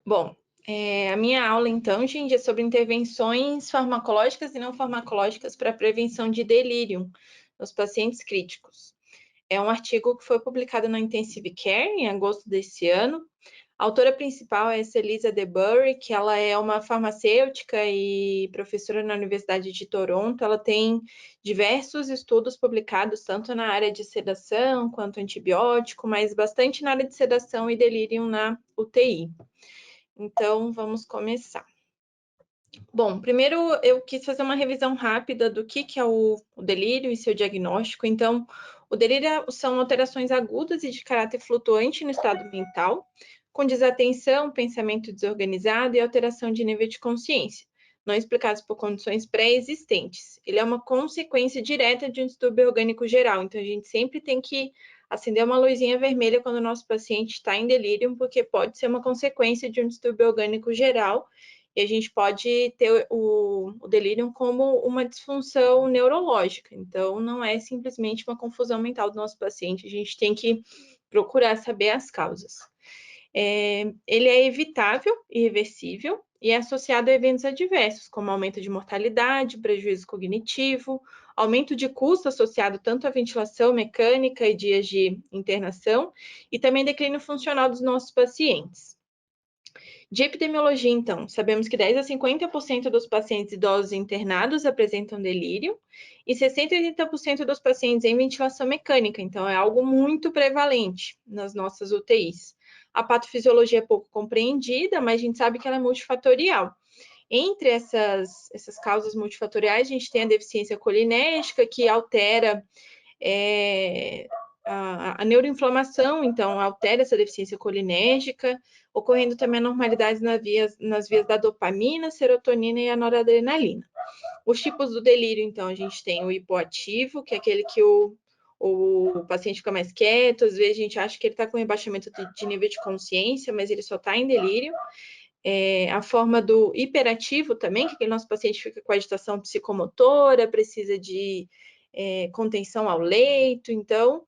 Bom, a minha aula, então, gente, é sobre intervenções farmacológicas e não farmacológicas para a prevenção de delírio nos pacientes críticos. É um artigo que foi publicado na Intensive Care em agosto desse ano. A autora principal é essa Elisa DeBury, que ela é uma farmacêutica e professora na Universidade de Toronto. Ela tem diversos estudos publicados, tanto na área de sedação quanto antibiótico, mas bastante na área de sedação e delírio na UTI. Então, vamos começar. Bom, primeiro eu quis fazer uma revisão rápida do que é o delírio e seu diagnóstico. Então, o delírio são alterações agudas e de caráter flutuante no estado mental, com desatenção, pensamento desorganizado e alteração de nível de consciência, não explicados por condições pré-existentes. Ele é uma consequência direta de um distúrbio orgânico geral, então a gente sempre tem que acender uma luzinha vermelha quando o nosso paciente está em delírio, porque pode ser uma consequência de um distúrbio orgânico geral, e a gente pode ter o delírio como uma disfunção neurológica. Então, não é simplesmente uma confusão mental do nosso paciente, a gente tem que procurar saber as causas. Ele é evitável e reversível e é associado a eventos adversos, como aumento de mortalidade, prejuízo cognitivo, aumento de custo associado tanto à ventilação mecânica e dias de internação, e também declínio funcional dos nossos pacientes. De epidemiologia, então, sabemos que 10 a 50% dos pacientes idosos internados apresentam delírio e 60 a 80% dos pacientes em ventilação mecânica, então é algo muito prevalente nas nossas UTIs. A patofisiologia é pouco compreendida, mas a gente sabe que ela é multifatorial. Entre essas causas multifatoriais, a gente tem a deficiência colinérgica, que altera a neuroinflamação, então altera essa deficiência colinérgica, ocorrendo também anormalidades nas vias da dopamina, serotonina e a noradrenalina. Os tipos do delírio, então, a gente tem o hipoativo, que é aquele que o paciente fica mais quieto, às vezes a gente acha que ele está com rebaixamento de nível de consciência, mas ele só está em delírio. A forma do hiperativo também, que aquele nosso paciente fica com agitação psicomotora, precisa de contenção ao leito, então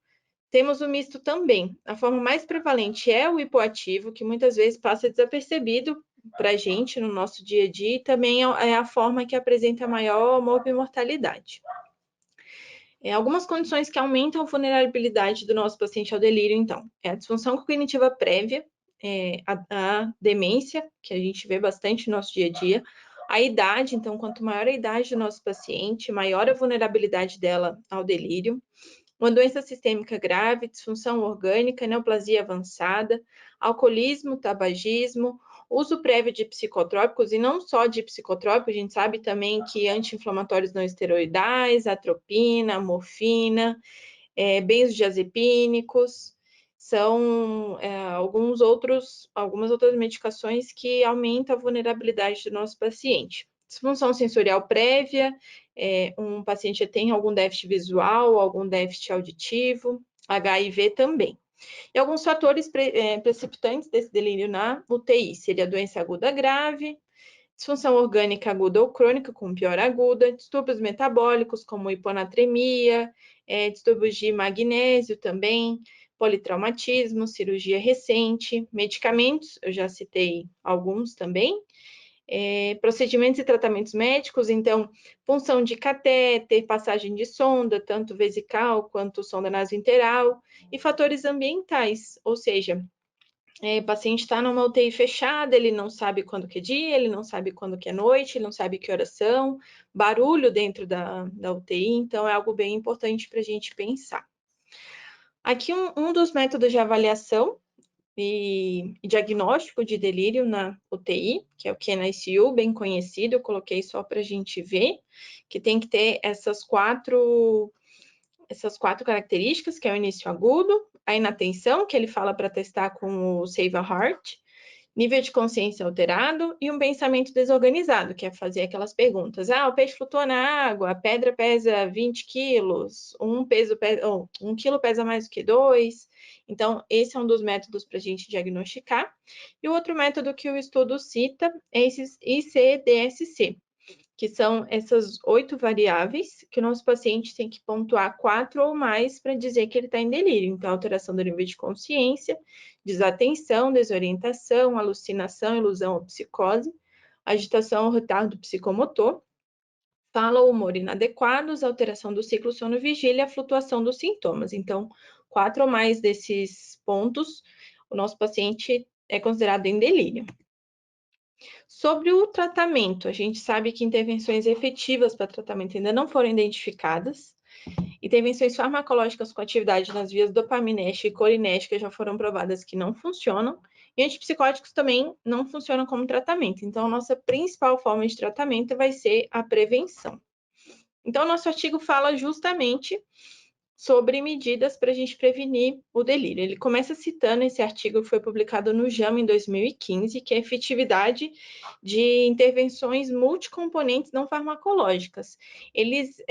temos o misto também. A forma mais prevalente é o hipoativo, que muitas vezes passa desapercebido para a gente no nosso dia a dia, e também é a forma que apresenta maior morbimortalidade. Algumas condições que aumentam a vulnerabilidade do nosso paciente ao delírio, então, é a disfunção cognitiva prévia, a demência, que a gente vê bastante no nosso dia a dia, a idade, então, quanto maior a idade do nosso paciente, maior a vulnerabilidade dela ao delírio, uma doença sistêmica grave, disfunção orgânica, neoplasia avançada, alcoolismo, tabagismo, uso prévio de psicotrópicos, e não só de psicotrópicos, a gente sabe também que anti-inflamatórios não esteroidais, atropina, morfina, benzodiazepínicos, são algumas outras medicações que aumentam a vulnerabilidade do nosso paciente. Disfunção sensorial prévia, um paciente tem algum déficit visual, algum déficit auditivo, HIV também. E alguns fatores precipitantes desse delírio na UTI seria doença aguda grave, disfunção orgânica aguda ou crônica com pior aguda, distúrbios metabólicos como hiponatremia, distúrbios de magnésio também, politraumatismo, cirurgia recente, medicamentos, eu já citei alguns também, procedimentos e tratamentos médicos, então, punção de catéter, passagem de sonda, tanto vesical quanto sonda nasointeral, e fatores ambientais, ou seja, o paciente está numa UTI fechada, ele não sabe quando que é dia, ele não sabe quando que é noite, ele não sabe que horas são, barulho dentro da UTI, então é algo bem importante para a gente pensar. Aqui um dos métodos de avaliação e diagnóstico de delírio na UTI, que é o QNICU, bem conhecido, eu coloquei só para a gente ver, que tem que ter essas quatro características, que é o início agudo, a inatenção, que ele fala para testar com o Save a Heart, nível de consciência alterado e um pensamento desorganizado, que é fazer aquelas perguntas. O peixe flutua na água, a pedra pesa 20 quilos, um quilo pesa mais do que 2. Então, esse é um dos métodos para a gente diagnosticar. E o outro método que o estudo cita é esse ICDSC, que são essas 8 variáveis que o nosso paciente tem que pontuar 4 ou mais para dizer que ele está em delírio. Então, alteração do nível de consciência, desatenção, desorientação, alucinação, ilusão ou psicose, agitação ou retardo psicomotor, fala ou humor inadequados, alteração do ciclo sono-vigília, flutuação dos sintomas. Então, 4 ou mais desses pontos, o nosso paciente é considerado em delírio. Sobre o tratamento, a gente sabe que intervenções efetivas para tratamento ainda não foram identificadas. Intervenções farmacológicas com atividade nas vias dopaminérgica e colinérgica já foram provadas que não funcionam. E antipsicóticos também não funcionam como tratamento. Então, a nossa principal forma de tratamento vai ser a prevenção. Então, nosso artigo fala justamente sobre medidas para a gente prevenir o delírio. Ele começa citando esse artigo que foi publicado no JAMA em 2015, que é a efetividade de intervenções multicomponentes não farmacológicas. Eles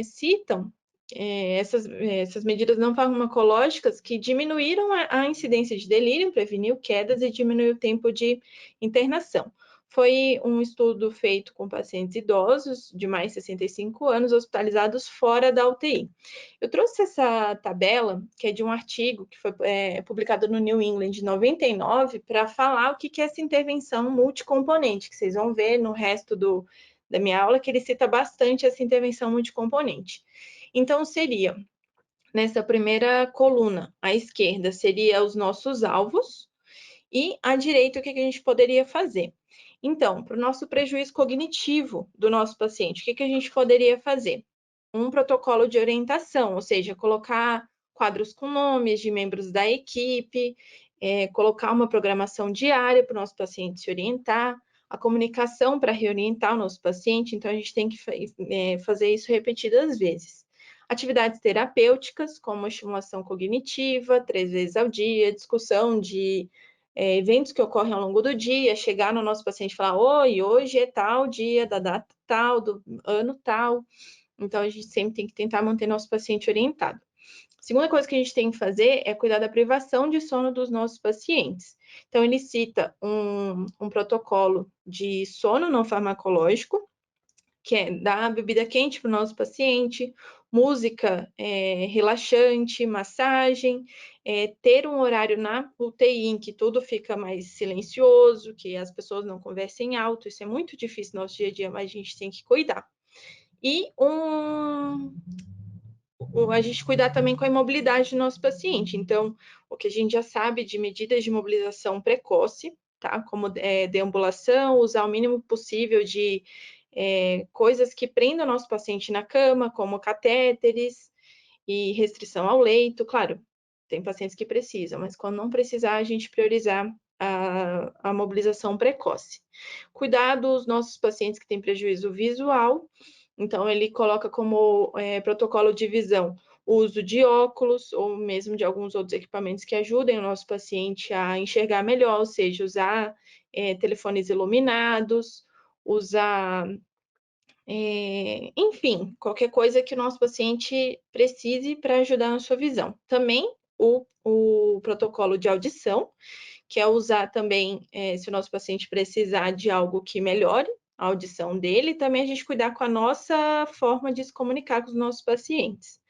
citam essas medidas não farmacológicas que diminuíram a incidência de delírio, preveniu quedas e diminuiu o tempo de internação. Foi um estudo feito com pacientes idosos de mais de 65 anos hospitalizados fora da UTI. Eu trouxe essa tabela, que é de um artigo que foi publicado no New England de 99, para falar o que é essa intervenção multicomponente, que vocês vão ver no resto da minha aula, que ele cita bastante essa intervenção multicomponente. Então, seria, nessa primeira coluna, à esquerda, seria os nossos alvos, e à direita, o que a gente poderia fazer? Então, para o nosso prejuízo cognitivo do nosso paciente, o que a gente poderia fazer? Um protocolo de orientação, ou seja, colocar quadros com nomes de membros da equipe, colocar uma programação diária para o nosso paciente se orientar, a comunicação para reorientar o nosso paciente, então a gente tem que fazer isso repetidas vezes. Atividades terapêuticas, como estimulação cognitiva, 3 vezes ao dia, discussão de eventos que ocorrem ao longo do dia, chegar no nosso paciente e falar: oi, hoje é tal dia, da data tal, do ano tal. Então, a gente sempre tem que tentar manter nosso paciente orientado. A segunda coisa que a gente tem que fazer é cuidar da privação de sono dos nossos pacientes. Então, ele cita um protocolo de sono não farmacológico, que é dar bebida quente para o nosso paciente, música relaxante, massagem, ter um horário na UTI em que tudo fica mais silencioso, que as pessoas não conversem alto. Isso é muito difícil no nosso dia a dia, mas a gente tem que cuidar. E a gente cuidar também com a imobilidade do nosso paciente. Então, o que a gente já sabe de medidas de mobilização precoce, tá? Como deambulação, usar o mínimo possível de coisas que prendam o nosso paciente na cama, como catéteres e restrição ao leito. Claro, tem pacientes que precisam, mas quando não precisar, a gente priorizar a mobilização precoce. Cuidar dos nossos pacientes que têm prejuízo visual. Então, ele coloca como protocolo de visão o uso de óculos ou mesmo de alguns outros equipamentos que ajudem o nosso paciente a enxergar melhor, ou seja, usar telefones iluminados, usar, enfim, qualquer coisa que o nosso paciente precise para ajudar na sua visão. Também o protocolo de audição, que é usar também, se o nosso paciente precisar de algo que melhore a audição dele, também a gente cuidar com a nossa forma de se comunicar com os nossos pacientes.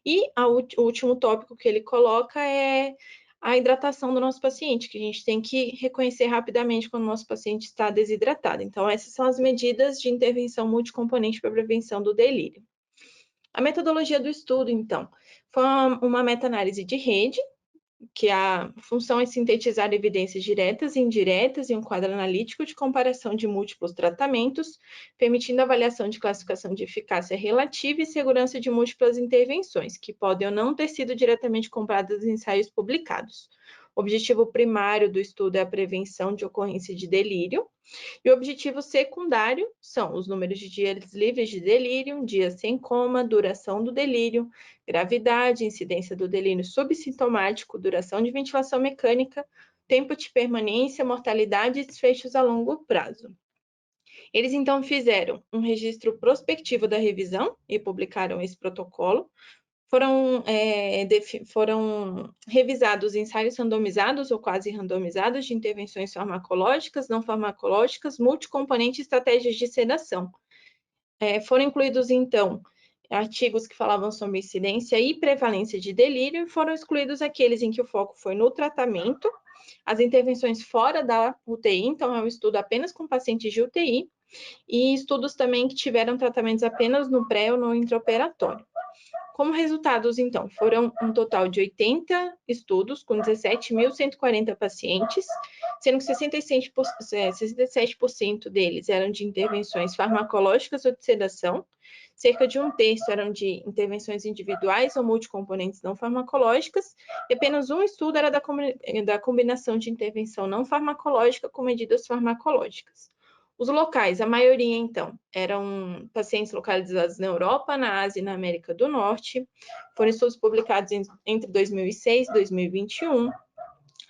E o último tópico que ele coloca é a hidratação do nosso paciente, que a gente tem que reconhecer rapidamente quando o nosso paciente está desidratado. Então, essas são as medidas de intervenção multicomponente para a prevenção do delírio. A metodologia do estudo, então, foi uma meta-análise de rede, que a função é sintetizar evidências diretas e indiretas em um quadro analítico de comparação de múltiplos tratamentos, permitindo avaliação de classificação de eficácia relativa e segurança de múltiplas intervenções, que podem ou não ter sido diretamente comparadas em ensaios publicados. O objetivo primário do estudo é a prevenção de ocorrência de delírio, e o objetivo secundário são os números de dias livres de delírio, dias sem coma, duração do delírio, gravidade, incidência do delírio subsintomático, duração de ventilação mecânica, tempo de permanência, mortalidade e desfechos a longo prazo. Eles, então, fizeram um registro prospectivo da revisão e publicaram esse protocolo. Foram revisados ensaios randomizados ou quase randomizados de intervenções farmacológicas, não farmacológicas, multicomponente e estratégias de sedação. Foram incluídos, então, artigos que falavam sobre incidência e prevalência de delírio, e foram excluídos aqueles em que o foco foi no tratamento, as intervenções fora da UTI, então é um estudo apenas com pacientes de UTI, e estudos também que tiveram tratamentos apenas no pré ou no intraoperatório. Como resultados, então, foram um total de 80 estudos com 17.140 pacientes, sendo que 67% deles eram de intervenções farmacológicas ou de sedação, cerca de um terço eram de intervenções individuais ou multicomponentes não farmacológicas, e apenas um estudo era da combinação de intervenção não farmacológica com medidas farmacológicas. Os locais, a maioria, então, eram pacientes localizados na Europa, na Ásia e na América do Norte. Foram estudos publicados entre 2006 e 2021.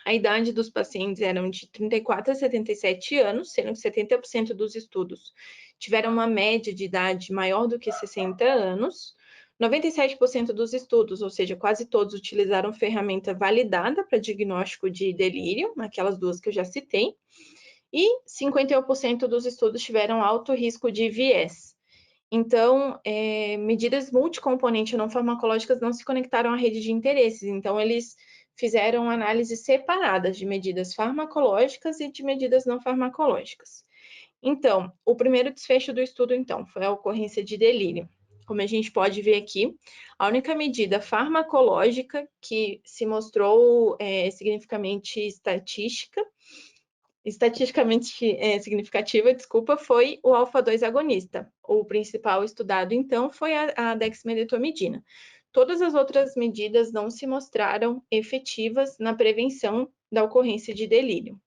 A idade dos pacientes eram de 34 a 77 anos, sendo que 70% dos estudos tiveram uma média de idade maior do que 60 anos. 97% dos estudos, ou seja, quase todos, utilizaram ferramenta validada para diagnóstico de delírio, aquelas duas que eu já citei. E 51% dos estudos tiveram alto risco de viés. Então, medidas multicomponente não farmacológicas não se conectaram à rede de interesses. Então, eles fizeram análises separadas de medidas farmacológicas e de medidas não farmacológicas. Então, o primeiro desfecho do estudo, então, foi a ocorrência de delírio. Como a gente pode ver aqui, a única medida farmacológica que se mostrou significativamente significativa, foi o alfa-2 agonista. O principal estudado, então, foi a dexmedetomidina. Todas as outras medidas não se mostraram efetivas na prevenção da ocorrência de delírio.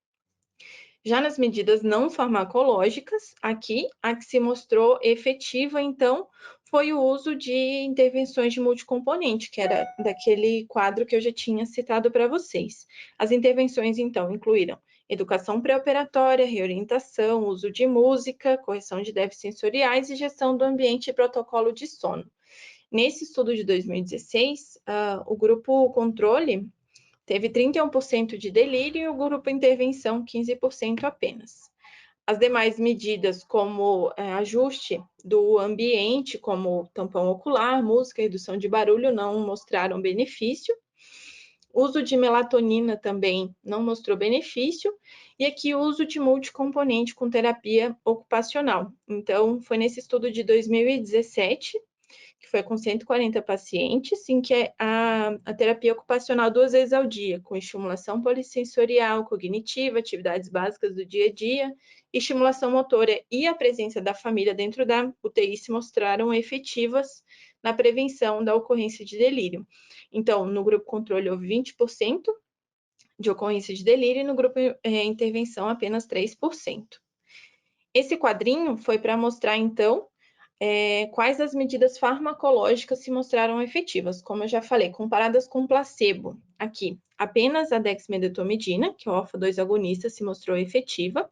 Já nas medidas não farmacológicas, aqui, a que se mostrou efetiva, então, foi o uso de intervenções de multicomponente, que era daquele quadro que eu já tinha citado para vocês. As intervenções, então, incluíram educação pré-operatória, reorientação, uso de música, correção de déficits sensoriais e gestão do ambiente e protocolo de sono. Nesse estudo de 2016, o grupo controle teve 31% de delírio e o grupo intervenção 15% apenas. As demais medidas, como ajuste do ambiente, como tampão ocular, música, redução de barulho, não mostraram benefício. O uso de melatonina também não mostrou benefício. E aqui o uso de multicomponente com terapia ocupacional. Então, foi nesse estudo de 2017, que foi com 140 pacientes, em que a terapia ocupacional 2 vezes ao dia, com estimulação polissensorial, cognitiva, atividades básicas do dia a dia, estimulação motora e a presença da família dentro da UTI se mostraram efetivas na prevenção da ocorrência de delírio. Então, no grupo controle houve 20% de ocorrência de delírio e no grupo intervenção apenas 3%. Esse quadrinho foi para mostrar, então, quais as medidas farmacológicas se mostraram efetivas. Como eu já falei, comparadas com placebo, aqui, apenas a dexmedetomidina, que é o alfa-2 agonista, se mostrou efetiva,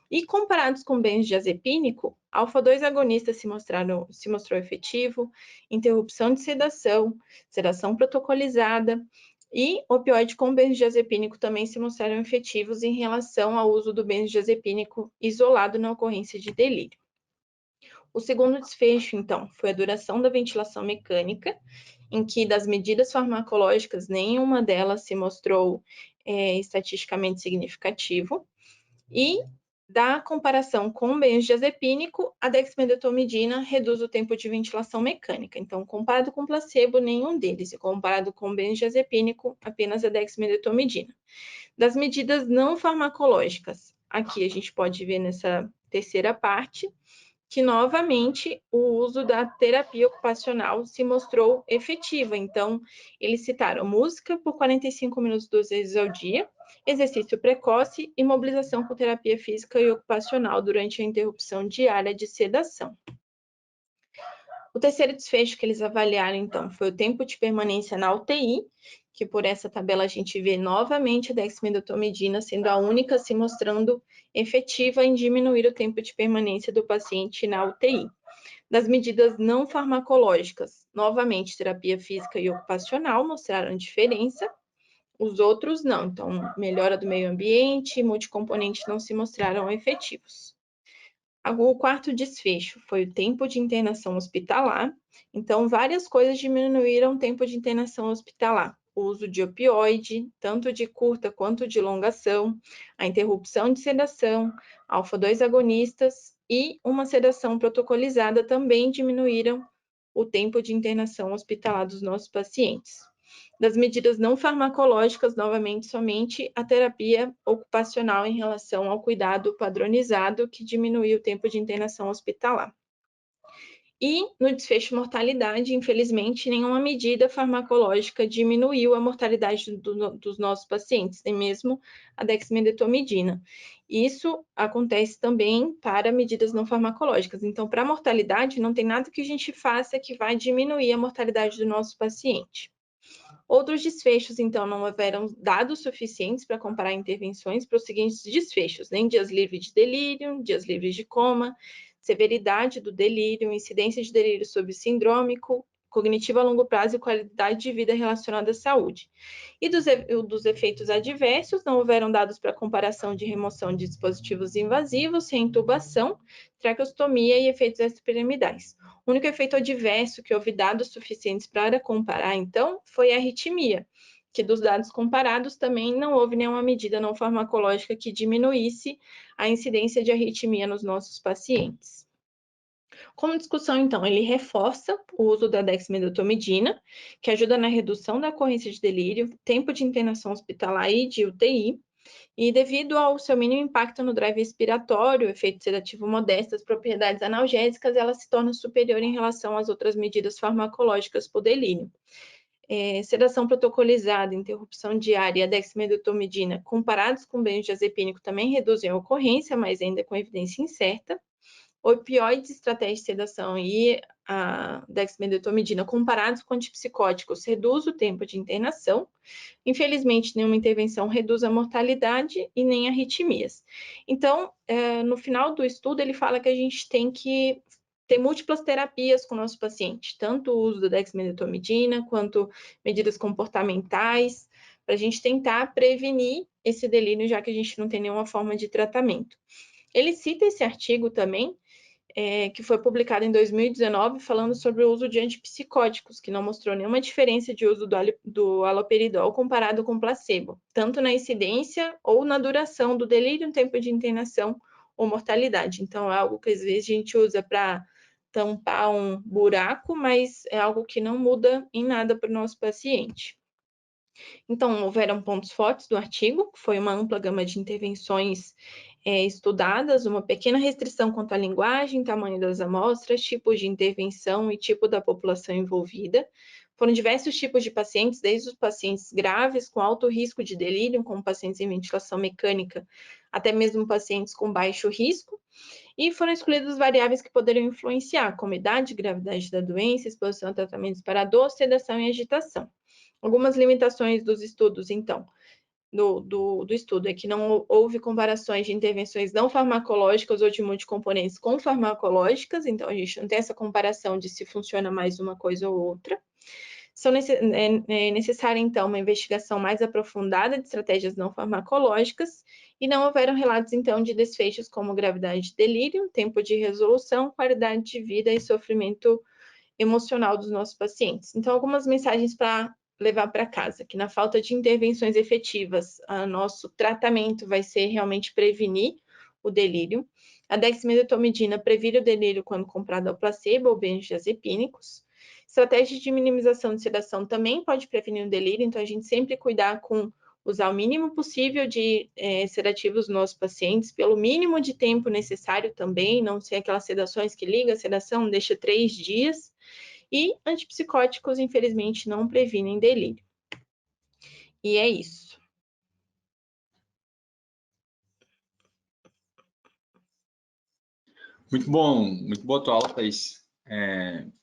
e comparados com benzodiazepínico, alfa-2 agonista se mostrou efetivo, interrupção de sedação, sedação protocolizada, e opioide com benzodiazepínico também se mostraram efetivos em relação ao uso do benzodiazepínico isolado na ocorrência de delírio. O segundo desfecho, então, foi a duração da ventilação mecânica, em que das medidas farmacológicas, nenhuma delas se mostrou estatisticamente significativo, e da comparação com o benzodiazepínico, a dexmedetomidina reduz o tempo de ventilação mecânica. Então, comparado com placebo, nenhum deles, e comparado com o benzodiazepínico, apenas a dexmedetomidina. Das medidas não farmacológicas, aqui a gente pode ver nessa terceira parte, que novamente o uso da terapia ocupacional se mostrou efetiva. Então, eles citaram música por 45 minutos 2 vezes ao dia, exercício precoce e mobilização com terapia física e ocupacional durante a interrupção diária de sedação. O terceiro desfecho que eles avaliaram, então, foi o tempo de permanência na UTI, que por essa tabela a gente vê novamente a dexmedetomidina sendo a única se mostrando efetiva em diminuir o tempo de permanência do paciente na UTI. Das medidas não farmacológicas, novamente, terapia física e ocupacional mostraram diferença, os outros não. Então, melhora do meio ambiente, multicomponente não se mostraram efetivos. O quarto desfecho foi o tempo de internação hospitalar. Então, várias coisas diminuíram o tempo de internação hospitalar. O uso de opioide, tanto de curta quanto de longa ação, a interrupção de sedação, alfa-2 agonistas e uma sedação protocolizada também diminuíram o tempo de internação hospitalar dos nossos pacientes. Das medidas não farmacológicas, novamente, somente a terapia ocupacional em relação ao cuidado padronizado, que diminuiu o tempo de internação hospitalar. E no desfecho mortalidade, infelizmente, nenhuma medida farmacológica diminuiu a mortalidade dos nossos pacientes, nem mesmo a dexmedetomidina. Isso acontece também para medidas não farmacológicas. Então, para a mortalidade, não tem nada que a gente faça que vai diminuir a mortalidade do nosso paciente. Outros desfechos, então, não houveram dados suficientes para comparar intervenções para os seguintes desfechos: nem dias livres de delírio, dias livres de coma, severidade do delírio, incidência de delírio subsindrômico, cognitivo a longo prazo e qualidade de vida relacionada à saúde. E dos efeitos adversos, não houveram dados para comparação de remoção de dispositivos invasivos, reintubação, traqueostomia e efeitos extrapiramidais. O único efeito adverso que houve dados suficientes para comparar, então, foi a arritmia, que dos dados comparados também não houve nenhuma medida não farmacológica que diminuísse a incidência de arritmia nos nossos pacientes. Como discussão, então, ele reforça o uso da dexmedetomidina, que ajuda na redução da ocorrência de delírio, tempo de internação hospitalar e de UTI, e devido ao seu mínimo impacto no drive respiratório, efeito sedativo modesto, as propriedades analgésicas, ela se torna superior em relação às outras medidas farmacológicas por delírio. Sedação protocolizada, interrupção diária e a dexmedetomidina, comparados com benzodiazepínico, também reduzem a ocorrência, mas ainda com evidência incerta. Opioides, estratégia de sedação e a dexmedetomidina, comparados com antipsicóticos, reduz o tempo de internação. Infelizmente, nenhuma intervenção reduz a mortalidade e nem arritmias. Então, no final do estudo, ele fala que a gente tem que ter múltiplas terapias com o nosso paciente, tanto o uso da dexmedetomidina, quanto medidas comportamentais, para a gente tentar prevenir esse delírio, já que a gente não tem nenhuma forma de tratamento. Ele cita esse artigo também, que foi publicado em 2019, falando sobre o uso de antipsicóticos, que não mostrou nenhuma diferença de uso do haloperidol comparado com placebo, tanto na incidência ou na duração do delírio, tempo de internação ou mortalidade. Então, é algo que às vezes a gente usa para tampar um buraco, mas é algo que não muda em nada para o nosso paciente. Então, houveram pontos fortes do artigo, que foi uma ampla gama de intervenções estudadas, uma pequena restrição quanto à linguagem, tamanho das amostras, tipos de intervenção e tipo da população envolvida. Foram diversos tipos de pacientes, desde os pacientes graves, com alto risco de delírio, como pacientes em ventilação mecânica, até mesmo pacientes com baixo risco. E foram excluídas variáveis que poderiam influenciar, como idade, gravidade da doença, exposição a tratamentos para dor, sedação e agitação. Algumas limitações dos estudos, então, do estudo é que não houve comparações de intervenções não farmacológicas ou de multicomponentes com farmacológicas, então a gente não tem essa comparação de se funciona mais uma coisa ou outra. É necessária, então, uma investigação mais aprofundada de estratégias não farmacológicas e não houveram relatos, então, de desfechos como gravidade de delírio, tempo de resolução, qualidade de vida e sofrimento emocional dos nossos pacientes. Então, algumas mensagens para levar para casa, que na falta de intervenções efetivas, nosso tratamento vai ser realmente prevenir o delírio. A dexmedetomidina previne o delírio quando comprada ao placebo ou benzodiazepínicos. Estratégia de minimização de sedação também pode prevenir o delírio, então a gente sempre cuidar com usar o mínimo possível de sedativos nos nossos pacientes, pelo mínimo de tempo necessário também, não ser aquelas sedações que liga a sedação, deixa 3 dias. E antipsicóticos, infelizmente, não previnem delírio. E é isso. Muito boa a tua aula, Thaís.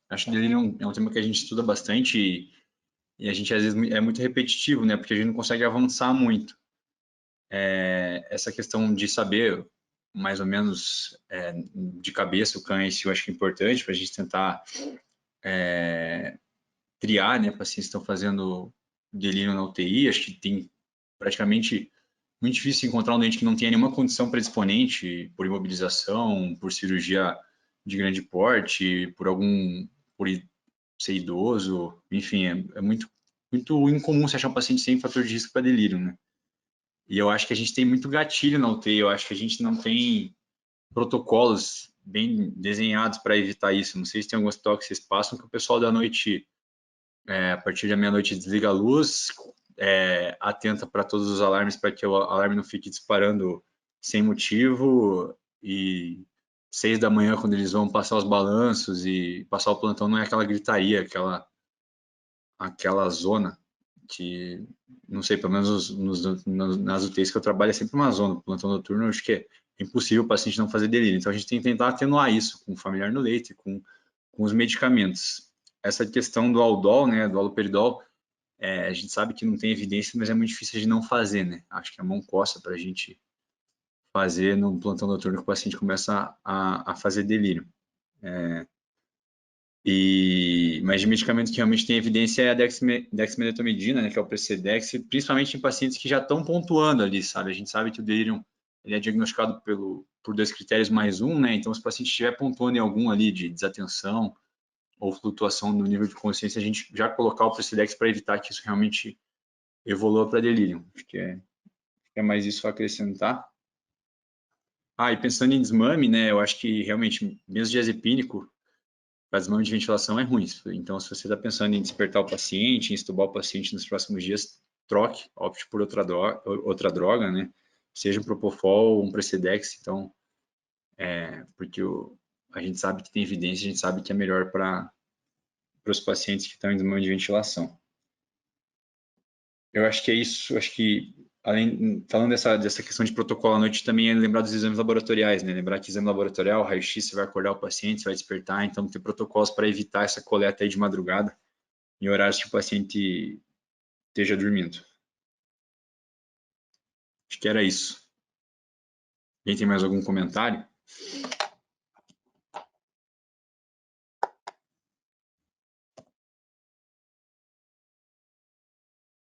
Acho que delírio é um tema que a gente estuda bastante e a gente às vezes é muito repetitivo, né? Porque a gente não consegue avançar muito. Essa questão de saber mais ou menos de cabeça o câncer, eu acho que é importante para a gente tentar triar, né? Pacientes que estão fazendo delírio na UTI, acho que tem praticamente muito difícil encontrar um doente que não tenha nenhuma condição predisponente por imobilização, por cirurgia de grande porte, por ser idoso, enfim, é muito incomum você achar um paciente sem fator de risco para delírio, né? E eu acho que a gente tem muito gatilho na UTI, eu acho que a gente não tem protocolos bem desenhados para evitar isso. Não sei se tem algum hospital que vocês passam que o pessoal da noite, a partir da meia-noite, desliga a luz, atenta para todos os alarmes para que o alarme não fique disparando sem motivo, e 6 da manhã, quando eles vão passar os balanços e passar o plantão, não é aquela gritaria, aquela zona que, não sei, pelo menos nas UTIs que eu trabalho é sempre uma zona. Plantão noturno, eu acho que é impossível o paciente não fazer delírio. Então a gente tem que tentar atenuar isso com o familiar no leito e com os medicamentos. Essa questão do Aldol, né, do haloperidol, a gente sabe que não tem evidência, mas é muito difícil de não fazer, né? Acho que a mão coça para a gente fazer no plantão noturno que o paciente começa a fazer delírio. Mas de medicamento que realmente tem evidência é a dexmedetomidina, né, que é o Precedex, principalmente em pacientes que já estão pontuando ali, sabe? A gente sabe que o delírio ele é diagnosticado por 2 critérios mais um, né? Então, se o paciente estiver pontuando em algum ali de desatenção ou flutuação no nível de consciência, a gente já colocar o Precedex para evitar que isso realmente evolua para delírio. Acho que é mais isso a acrescentar. E pensando em desmame, né? Eu acho que realmente, mesmo diazepínico, para desmame de ventilação é ruim. Então, se você está pensando em despertar o paciente, em estubar o paciente nos próximos dias, troque, opte por outra droga, né? Seja um Propofol ou um Precedex. Então, porque a gente sabe que tem evidência, a gente sabe que é melhor para os pacientes que estão em desmame de ventilação. Eu acho que é isso. Acho que, falando dessa questão de protocolo à noite, também é lembrar dos exames laboratoriais, né? Lembrar que exame laboratorial, raio-x, você vai acordar o paciente, você vai despertar, então ter protocolos para evitar essa coleta aí de madrugada, em horários que o paciente esteja dormindo. Acho que era isso. Alguém tem mais algum comentário?